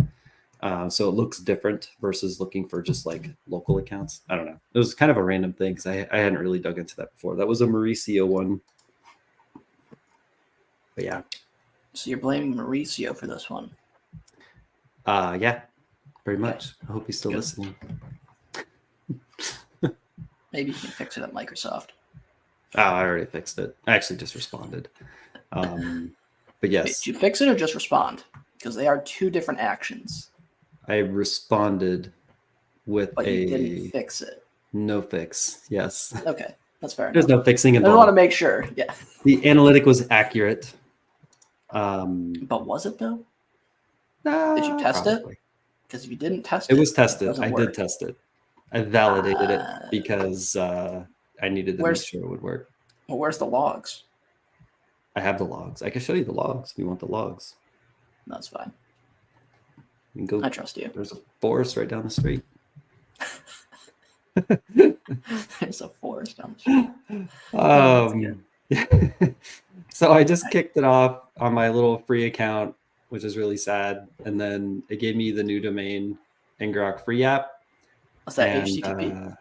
So it looks different versus looking for just local accounts. I don't know. It was kind of a random thing because I hadn't really dug into that before. That was a Mauricio one. But yeah. So you're blaming Mauricio for this one? Yeah, very much. I hope he's still listening. Maybe you can fix it at Microsoft. Oh, I already fixed it. I actually just responded. But yes. Did you fix it or just respond? Because they are two different actions. I responded with But you didn't fix it. no fix. Yes. Okay, that's fair There's enough. no fixing I involved. want to make sure. Yeah. The analytic was accurate. But was it though? Nah, Did you test it? probably. Because if you didn't test it, It was tested. doesn't I work. did test it. I validated it because I needed to make sure it would work. Well, where's the logs? I have the logs. I can show you the logs if you want the logs. That's fine. You can go, I trust you. There's a forest right down the street. There's a forest down the street. So I just kicked it off on my little free account, which is really sad. And then it gave me the new domain, NGROK free app. What's that, HTTP?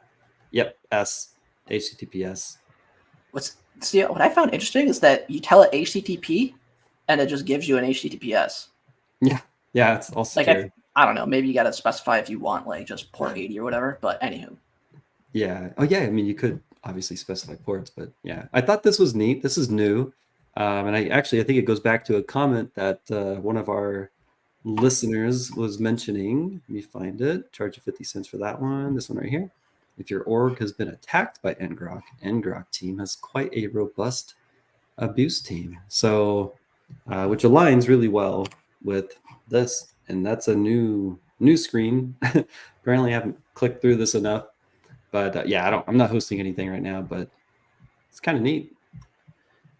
Yep, HTTPS. What I found interesting is that you tell it HTTP, and it just gives you an HTTPS. Yeah, it's also like I don't know. Maybe you got to specify if you want like just port 80 or whatever. But anywho. Yeah. Oh yeah. I mean, you could obviously specify ports, but yeah, I thought this was neat. This is new, and I think it goes back to a comment that one of our listeners was mentioning. Let me find it. Charge you 50 cents for that one. This one right here. If your org has been attacked by NGROK team has quite a robust abuse team. So, which aligns really well with this. And that's a new screen. Apparently I haven't clicked through this enough, but yeah, I'm not hosting anything right now, but it's kind of neat.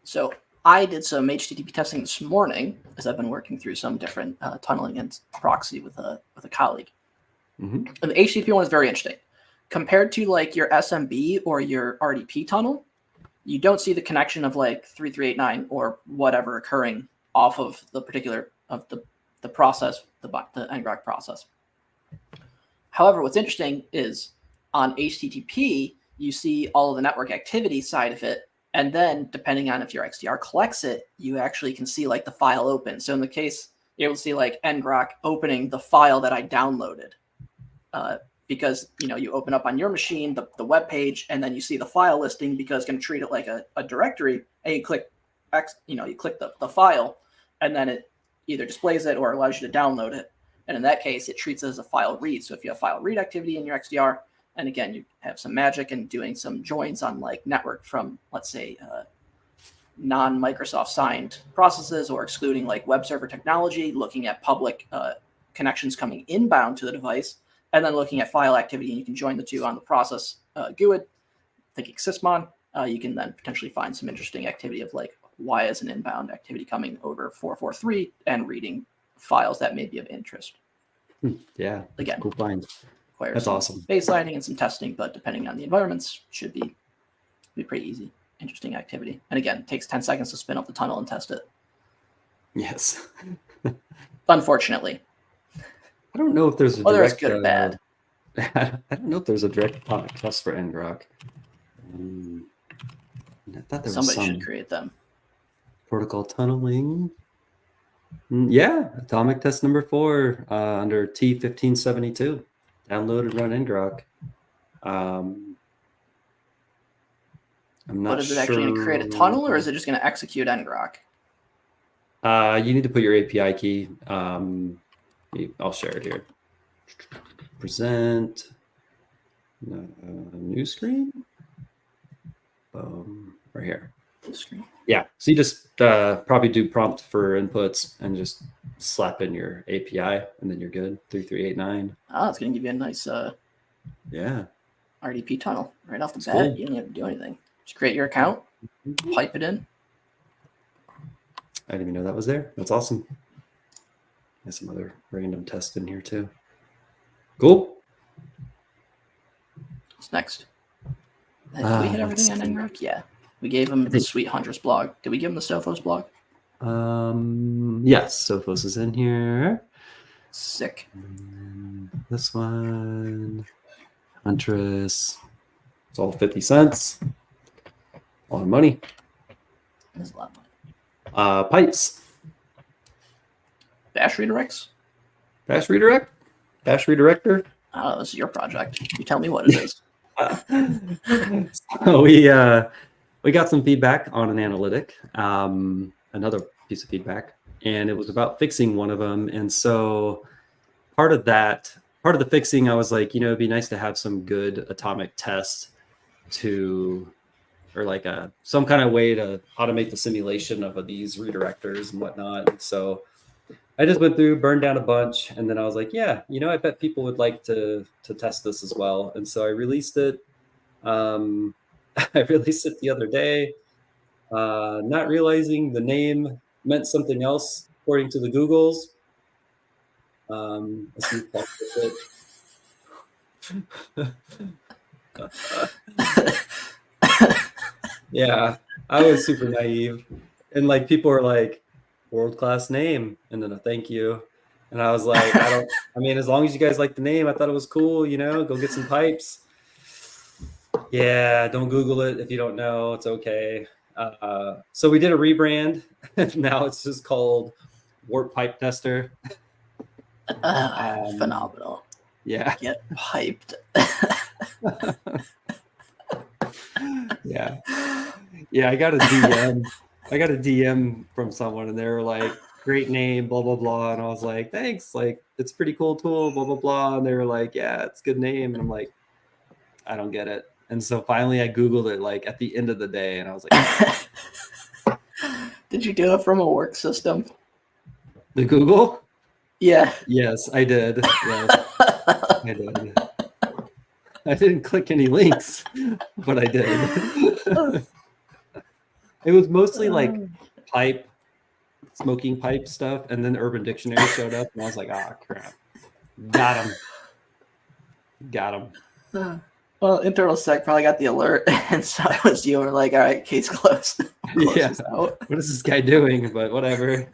So I did some HTTP testing this morning as I've been working through some different tunneling and proxy with a colleague. Mm-hmm. And the HTTP one is very interesting. Compared to like your SMB or your RDP tunnel, you don't see the connection of like 3389 or whatever occurring off of the particular of the process, the NGROK process. However, what's interesting is on HTTP, you see all of the network activity side of it. And then depending on if your XDR collects it, you actually can see like the file open. So in the case, you're able to see like NGROK opening the file that I downloaded. Because you open up on your machine the web page, and then you see the file listing because it's going to treat it like a directory, and you click you click the file, and then it either displays it or allows you to download it. And in that case, it treats it as a file read. So if you have file read activity in your XDR, and again you have some magic and doing some joins on like network from let's say non-Microsoft signed processes, or excluding like web server technology, looking at public connections coming inbound to the device, and then looking at file activity, and you can join the two on the process GUID, thinking sysmon, you can then potentially find some interesting activity of like, why is an inbound activity coming over 443 and reading files that may be of interest. Yeah, again, cool find. That's awesome. Baselining and some testing, but depending on the environments, should be pretty easy. Interesting activity. And again, it takes 10 seconds to spin up the tunnel and test it. Yes. Unfortunately. I don't know if there's a whether direct, it's good or bad. I don't know if there's a direct atomic test for NGROK. I thought there Somebody was should create them. Protocol tunneling. Yeah, atomic test number 4 under T1572. Download and run NGROK. I'm not But is it actually going to create a tunnel, or is it just going to execute NGROK? You need to put your API key. I'll share it here. Present. New screen. Right here. Screen. Yeah. So you just probably do prompt for inputs and just slap in your API, and then you're good. 3389. Oh, it's going to give you a nice RDP tunnel right off the bat. Cool. You don't have to do anything. Just create your account, pipe it in. I didn't even know that was there. That's awesome. There's some other random tests in here too. Cool. What's next? Did we hit everything on NGROK? Yeah. We gave him the Sweet Huntress blog. Did we give him the Sophos blog? Yes, Sophos is in here. Sick. This one. Huntress. It's all 50 cents. A lot of money. That's a lot of money. Pipes. Bash redirects? Bash redirect? Bash redirector? Oh, this is your project. You tell me what it is. So we got some feedback on an analytic, another piece of feedback, and it was about fixing one of them. And so part of the fixing, I was like, it'd be nice to have some good atomic tests or like some kind of way to automate the simulation of these redirectors and whatnot. So I just went through, burned down a bunch, and then I was like, yeah, I bet people would like to test this as well. And so I released it. I released it the other day, not realizing the name meant something else according to the Googles. Let's see, yeah, I was super naive, and like people were like, world-class name, and then a thank you, and I was like, I mean, as long as you guys like the name, I thought it was cool. Go get some pipes. Yeah, don't Google it if you don't know. It's okay. So we did a rebrand. Now it's just called Warp Pipe Tester. Phenomenal. Yeah. Get piped. Yeah. I got a DM. I got a DM from someone, and they were like, great name, blah, blah, blah. And I was like, thanks. Like, it's a pretty cool tool, blah, blah, blah. And they were like, yeah, it's a good name. And I'm like, I don't get it. And so finally I Googled it like at the end of the day, and I was like, Did you do it from a work system? The Google? Yeah. Yes, I did. Yes, I did. I didn't click any links, but I did. It was mostly like smoking pipe stuff, and then Urban Dictionary showed up, and I was like, crap. Got him. Well, internal sec probably got the alert, and so it was you, and we're like, all right, case closed. Yeah. What is this guy doing? But whatever.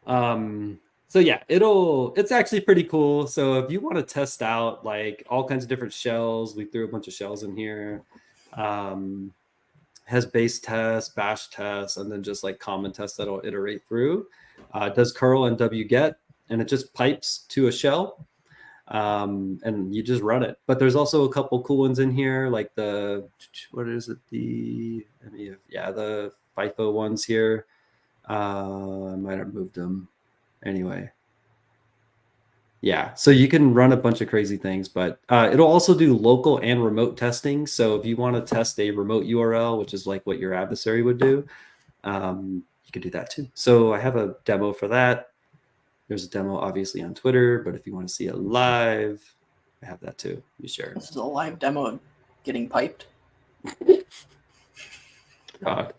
So yeah, it's actually pretty cool. So if you want to test out like all kinds of different shells, we threw a bunch of shells in here. Has base tests, bash tests, and then just like common tests that'll iterate through. It does curl and wget, and it just pipes to a shell. And you just run it. But there's also a couple cool ones in here, like the FIFO ones here. I might have moved them. Anyway. Yeah, so you can run a bunch of crazy things, but it'll also do local and remote testing. So if you want to test a remote URL, which is like what your adversary would do, you could do that too. So I have a demo for that. There's a demo obviously on Twitter, but if you want to see it live, I have that too. You share. This is a live demo of getting piped. God.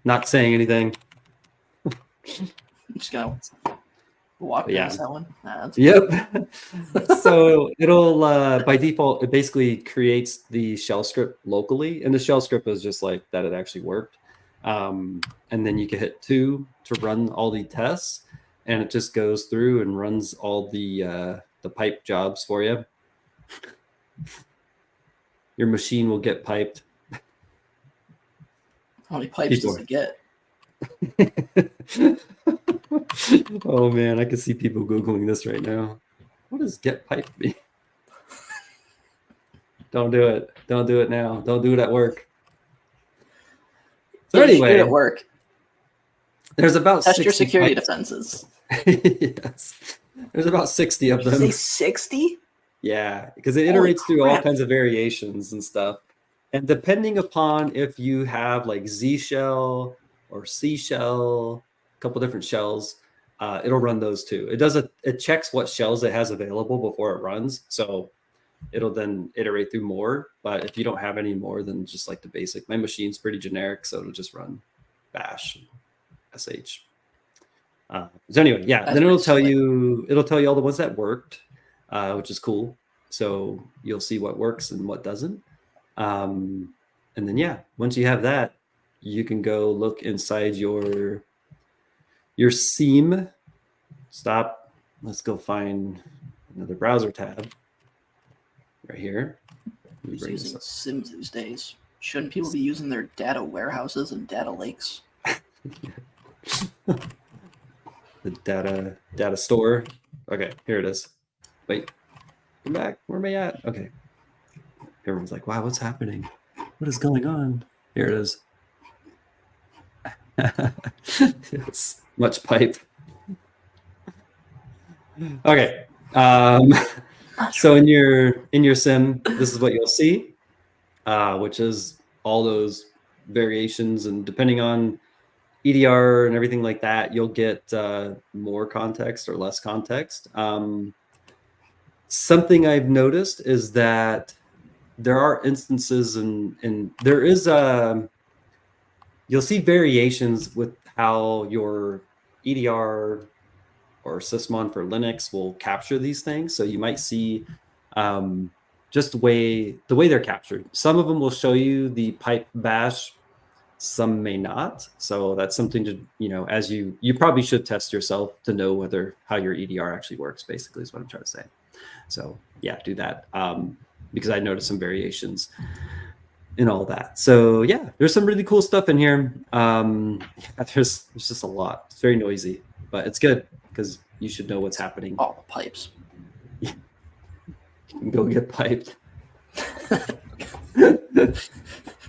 Not saying anything. I'm just gonna walk past that one. Yep. So it'll by default, it basically creates the shell script locally, and the shell script is just like that. It actually worked. And then you can hit 2 to run all the tests, and it just goes through and runs all the pipe jobs for you. Your machine will get piped. How many pipes does it get? Oh man, I can see people Googling this right now. What does get piped mean? Don't do it. Don't do it now. Don't do it at work. So anyway, at work. There's about test your security defenses. Yes. There's about 60 of them. Did you say 60? Yeah, because it iterates through all kinds of variations and stuff. And depending upon if you have like Z shell or C shell, a couple different shells, it'll run those too. It checks what shells it has available before it runs. So it'll then iterate through more. But if you don't have any more than just like the basic, my machine's pretty generic, so it'll just run bash and sh. So anyway, yeah, then it'll tell you all the ones that worked, which is cool. So you'll see what works and what doesn't. And then yeah, once you have that, you can go look inside your seam. Stop. Let's go find another browser tab right here. Who's using Sims these days? Shouldn't people be using their data warehouses and data lakes? The data store. Okay, here it is. Wait, come back. Where am I at? Okay. Everyone's like, wow, what's happening? What is going on? Here it is. Yes, much pipe. Okay. So in your sim, this is what you'll see, which is all those variations, and depending on EDR and everything like that, you'll get more context or less context. Something I've noticed is that there are instances and there is you'll see variations with how your EDR or sysmon for Linux will capture these things. So you might see just the way they're captured. Some of them will show you the pipe bash, some may not. So that's something to, as you probably should test yourself to know how your EDR actually works, basically is what I'm trying to say. So yeah, do that. Because I noticed some variations in all that. So yeah, there's some really cool stuff in here. There's just a lot. It's very noisy, but it's good because you should know what's happening. All the pipes. You can go get piped.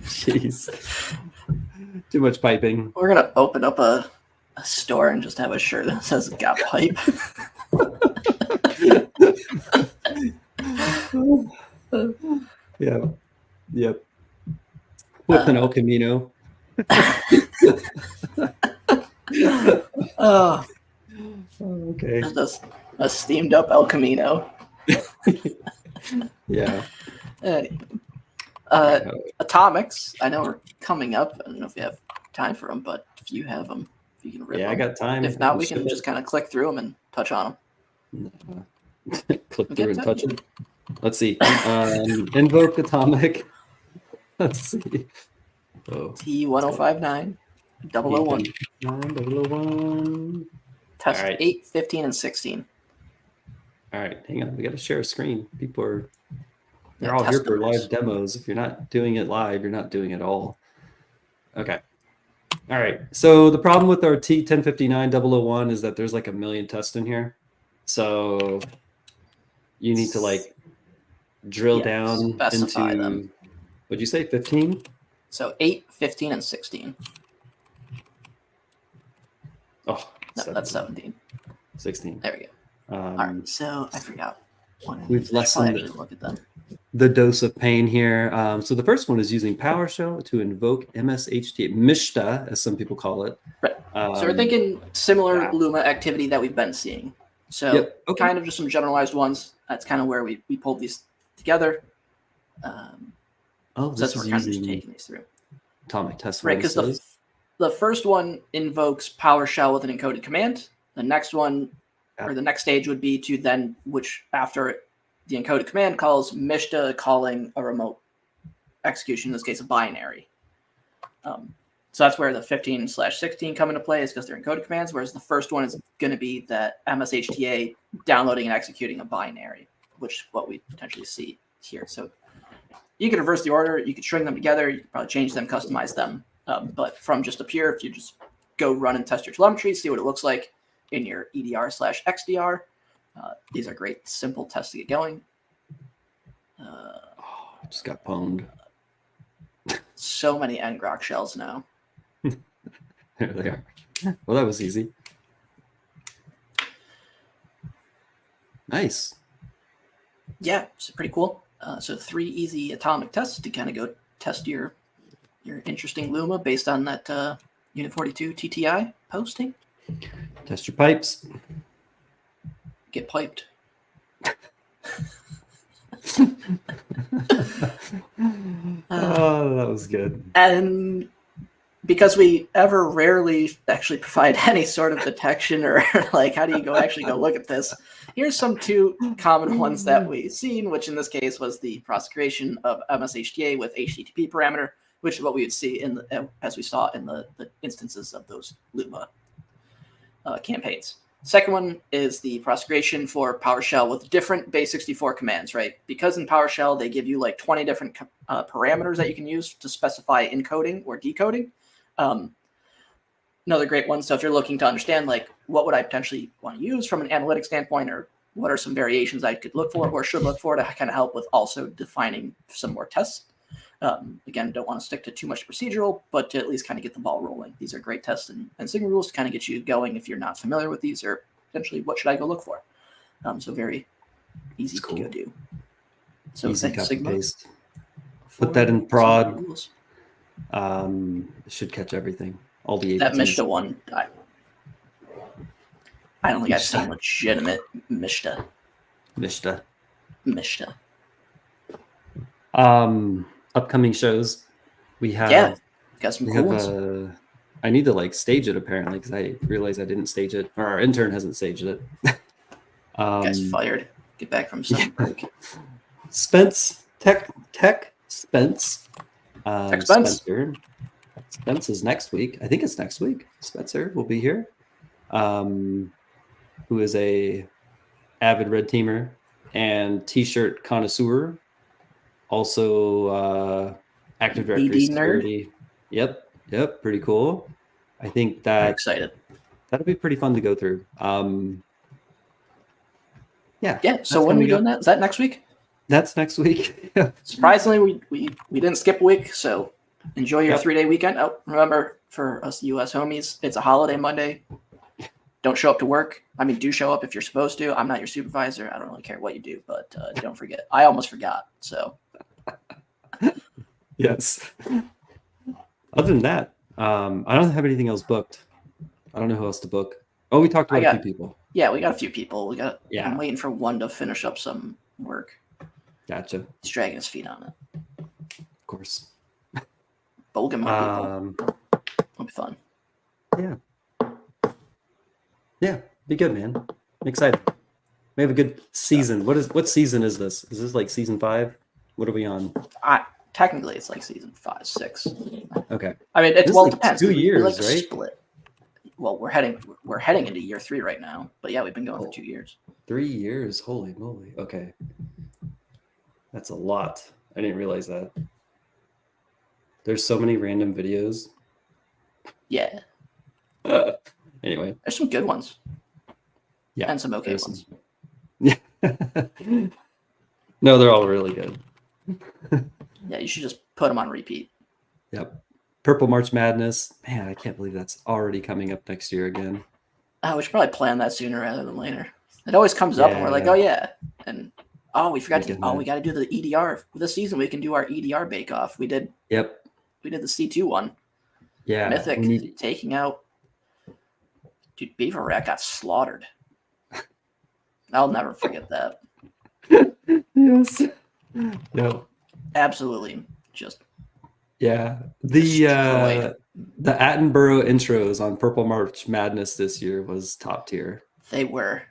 Jeez. Too much piping. We're gonna open up a store and just have a shirt that says "Got pipe." Yeah. Yep. With an El Camino. Okay. Just a steamed up El Camino. Yeah. Atomics. I know we're coming up. I don't know if you have time for them, but if you have them, if you can rip them. I got time. If not, we can just kind of click through them and touch on them. Click through and touch it. Let's see. Invoke atomic. Let's see. T1059 001. 001. Test All right. 8, 15, and 16. All right, hang on. We got to share a screen. They're Yeah, all here test for numbers. live demos. If you're not doing it live, you're not doing it all. Okay. All right. So the problem with our T1059 001 is that there's like a million tests in here. So you need to drill down specify into them. What'd you say, 15? So 8, 15, and 16. Oh, No, that's 17. 16. There we go. All right. So I forgot. We've lessened look at them. the dose of pain here. So the first one is using PowerShell to invoke MSHTA, Mishta, as some people call it. Right. So we're thinking similar Luma activity that we've been seeing. So kind of just some generalized ones. That's kind of where we pulled these together. So that's what we're kind of just taking these through. Atomic test. Right, because the first one invokes PowerShell with an encoded command. The next one, or the next stage would be to then, which after the encoded command calls Mishta calling a remote execution, in this case a binary. So that's where the 15/16 come into play, is because they're encoded commands, whereas the first one is going to be that MSHTA downloading and executing a binary, which is what we potentially see here. So you could reverse the order, you could string them together, you could probably change them, customize them. But from just a pure, if you just go run and test your telemetry, see what it looks like in your EDR/XDR, these are great, simple tests to get going. I just got pwned. So many NGROK shells now. There they are. Well, that was easy. Nice. Yeah, it's pretty cool. So 3 easy atomic tests to kind of go test your interesting Luma based on that Unit 42 TTI posting. Test your pipes. Get piped. Oh, that was good. And because we ever rarely actually provide any sort of detection or how do you go look at this, here's some 2 common ones that we've seen, which in this case was the prosecution of MSHTA with HTTP parameter, which is what we would see as we saw in the instances of those Luma campaigns. Second one is the prosecution for PowerShell with different base64 commands, right? Because in PowerShell, they give you 20 different parameters that you can use to specify encoding or decoding. Another great one. So if you're looking to understand, what would I potentially want to use from an analytic standpoint, or what are some variations I could look for or should look for to kind of help with also defining some more tests. Again, don't want to stick to too much procedural, but to at least kind of get the ball rolling. These are great tests and signal rules to kind of get you going if you're not familiar with these, or potentially what should I go look for. So very easy That's cool. to go do. So Easy thanks, copy Sigma. paste. for Put that in some prod. rules. It should catch everything. All the That APTs. Mishta one, I don't think I've Mishta. seen legitimate Mishta. Upcoming shows. We have. Yeah, got some cool ones. I need to like stage it apparently because I realized I didn't stage it, or our intern hasn't staged it. Guy's fired. Get back from summer break. Spence Tech Spence. Tech Spence. Spencer. Spence is next week. I think it's next week. Spencer will be here. Who is a avid red teamer and t-shirt connoisseur. Also Active Directory ED security. nerd. Yep, pretty cool. I think I'm excited. That'll be pretty fun to go through. Yeah. So when are we doing that? Is that next week? That's next week. Surprisingly, we didn't skip a week, so enjoy your 3-day weekend. Oh, remember, for us US homies, it's a holiday Monday. Don't show up to work. I mean, do show up if you're supposed to. I'm not your supervisor. I don't really care what you do, but don't forget. I almost forgot. So yes. Other than that, I don't have anything else booked. I don't know who else to book. Oh, we talked about a few people. Yeah, we got a few people. Yeah. I'm waiting for one to finish up some work. Gotcha. He's dragging his feet on it. Of course. But we'll get more people. It'll be fun. Yeah, be good, man. I'm excited. We have a good season. What season is this? Is this like season 5? What are we on? Technically, it's like season 5, 6. Okay. I mean, it depends. 2 years, like right? Split. Well, we're heading into year 3 right now. But yeah, we've been going for 2 years. 3 years. Holy moly. Okay. That's a lot. I didn't realize that. There's so many random videos. Yeah. Anyway. There's some good ones. Yeah. And some okay ones. Yeah. No, they're all really good. Yeah, you should just put them on repeat. Yep. Purple March Madness. Man, I can't believe that's already coming up next year again. We should probably plan that sooner rather than later. It always comes up and we're like, oh yeah. And we forgot we got to do the EDR. This season we can do our EDR bake-off. We did the C2 one. Yeah. Mythic taking out. Dude, Beaver Rat got slaughtered. I'll never forget that. Yes. No. Absolutely. Just. Yeah. The Attenborough intros on Purple March Madness this year was top tier. They were.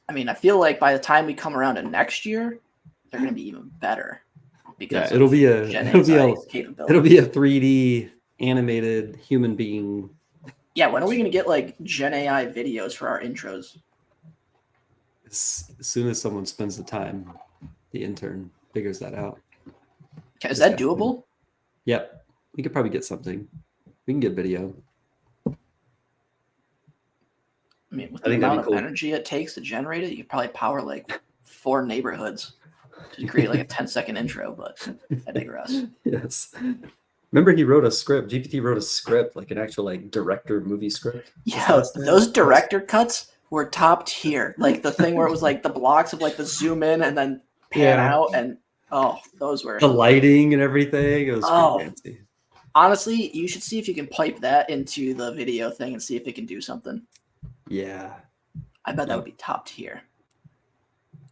I mean, I feel like by the time we come around to next year, they're going to be even better. Because it'll be a 3D animated human being. Yeah, when are we going to get like Gen AI videos for our intros? As soon as someone spends the time, the intern figures that out. Okay, is that doable? Yep. We could probably get something. We can get video. I mean, with the amount of energy it takes to generate it, you could probably power like 4 neighborhoods to create like a 10-second intro, but I digress. Yes. Remember he wrote a script. GPT wrote a script, like an actual like director movie script. Yeah, those director cuts were top tier. Like the thing where it was like the blocks of like the zoom in and then pan out, and those were the lighting and everything. It was pretty fancy. Honestly, you should see if you can pipe that into the video thing and see if it can do something. Yeah. I bet that would be top tier.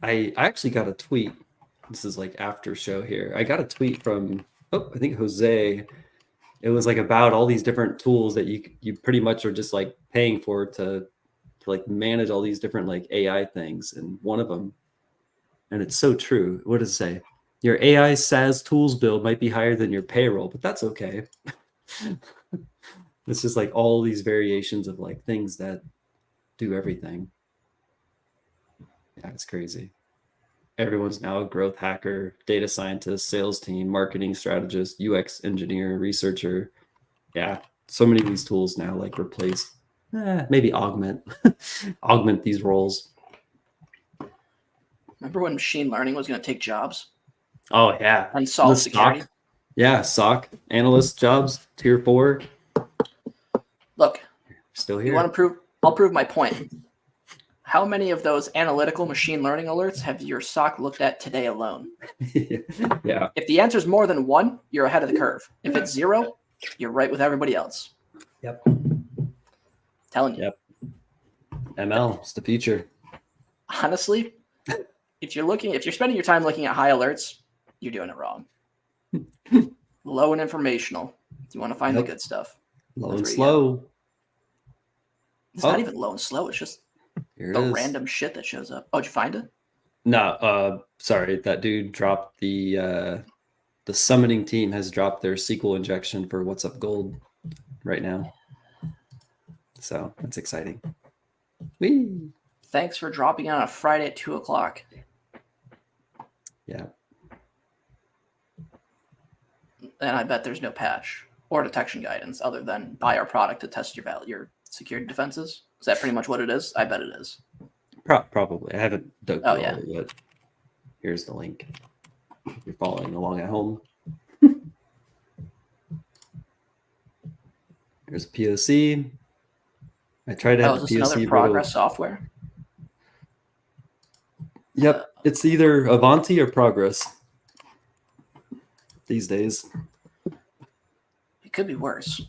I actually got a tweet. This is like after show here. I got a tweet from I think Jose. It was like about all these different tools that you pretty much are just like paying for to like manage all these different like AI things. And one of them, and it's so true. What does it say? Your AI SaaS tools bill might be higher than your payroll, but that's okay. It's just like all these variations of like things that do everything. Yeah, it's crazy. Everyone's now a growth hacker, data scientist, sales team, marketing strategist, UX engineer, researcher. Yeah, so many of these tools now like replace, maybe augment these roles. Remember when machine learning was going to take jobs? Oh yeah, and solve security. SOC. Yeah, SOC analyst jobs, tier 4. Look, still here. You want to prove? I'll prove my point. How many of those analytical machine learning alerts have your SOC looked at today alone? Yeah. If the answer is more than 1, you're ahead of the curve. If it's 0, you're right with everybody else. Yep. Telling you. Yep. ML is the future. Honestly, if you're spending your time looking at high alerts, you're doing it wrong. Low and informational. You want to find the good stuff. Low That's and where you slow. It's not even low and slow. It's just Here it the is. random shit that shows up. Oh, did you find it? No, sorry, that dude dropped the summoning team has dropped their SQL injection for What's Up Gold right now. So that's exciting. Whee! Thanks for dropping on a Friday at 2 o'clock. Yeah. And I bet there's no patch or detection guidance other than buy our product to test your security defenses. Is that pretty much what it is? I bet it is. Probably. I haven't dug through all yeah. it yet. Here's the link. If you're following along at home. There's a POC. I tried to have is the this POC. another progress software? Yep. It's either Avanti or Progress these days. It could be worse.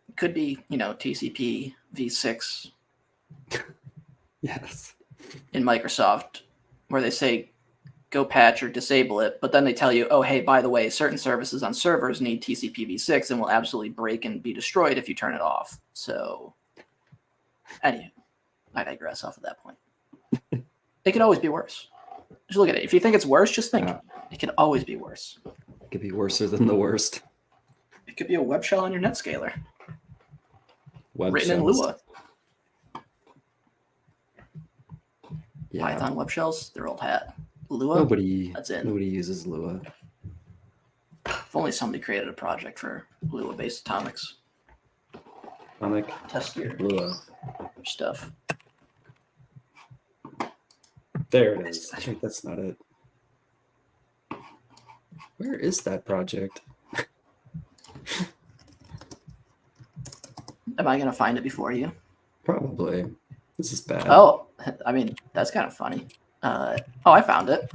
It could be, TCP v6 Yes. in Microsoft, where they say go patch or disable it, but then they tell you, oh, hey, by the way, certain services on servers need TCP v6 and will absolutely break and be destroyed if you turn it off. So, anyway, I digress off of that point. It could always be worse. Just look at it. If you think it's worse, just think it could always be worse. It could be worse than the worst. It could be a web shell on your NetScaler. Web written shells. in Lua. Yeah. Python web shells, they're old hat. Lua, Nobody uses Lua. If only somebody created a project for Lua-based atomics. Atomic Test your Lua. stuff. There it is. I think that's not it. Where is that project? Am I going to find it before you? Probably. This is bad. Oh, I mean, that's kind of funny. I found it.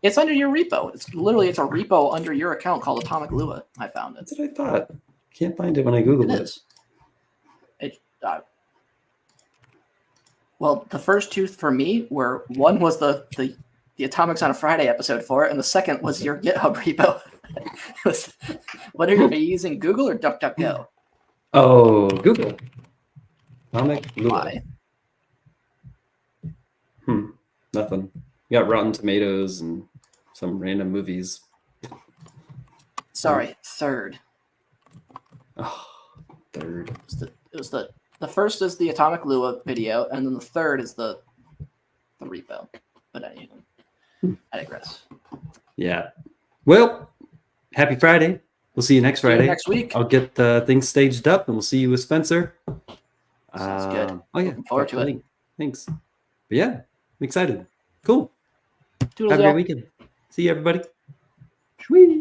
It's under your repo. It's a repo under your account called Atomic Lua. I found it. That's what I thought. Can't find it when I Googled It is. Well, the first two for me were, one was the Atomics on a Friday episode for it, and the second was your GitHub repo. What are you using, Google or DuckDuckGo? Oh, Google. Atomic Lua. Why? Nothing. You got Rotten Tomatoes and some random movies. Sorry, third. Oh, third. It was the first is the Atomic Lua video, and then the third is the repo. But anyway, I digress. Yeah. Well, happy Friday. We'll see you next Friday. Next week. I'll get things staged up, and we'll see you with Spencer. Sounds good. Oh yeah. Looking forward to it. Thanks. But yeah, I'm excited. Cool. Toodles, Have a great weekend. See you, everybody. Whee!